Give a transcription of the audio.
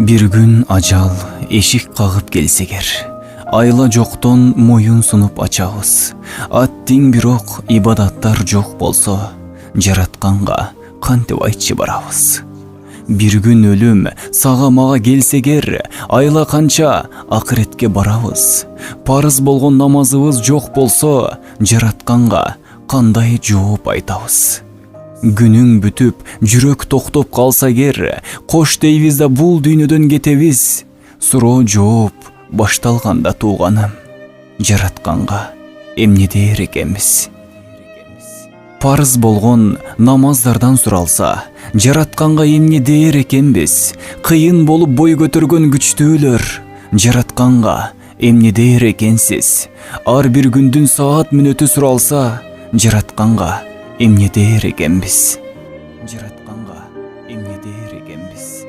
Бир күн ажал эшик кагып келсегер, айла жоктон моюн сунуп ачабыз. Аттиң бирок ибадаттар жок болсо, жаратканга кантип айтчы барабыз. Бир күн өлүм сага мага келсегер, айла канча акыретке барабыз. Парыз болгон намазыбыз жок болсо, жаратканга кандай жооп айтабыз. Күнүң бүтүп, жүрөк токтоп калса эгер, кош дейбиз да бул дүйнөдөн кетебиз. Суроо жооп башталганда тууганым, жаратканга эмне дээр экенбиз? Парыз болгон намаздардан суралса, жаратканга эмне дээр экенбиз? Кыйын болуп бой көтөргөн күчтүүлөр, жаратканга эмне дээр экенсиз? Ар бир күндүн саат мүнөтү суралса, жаратканга эмне дээр экенбиз? Жаратканга эмне дээр экенбиз?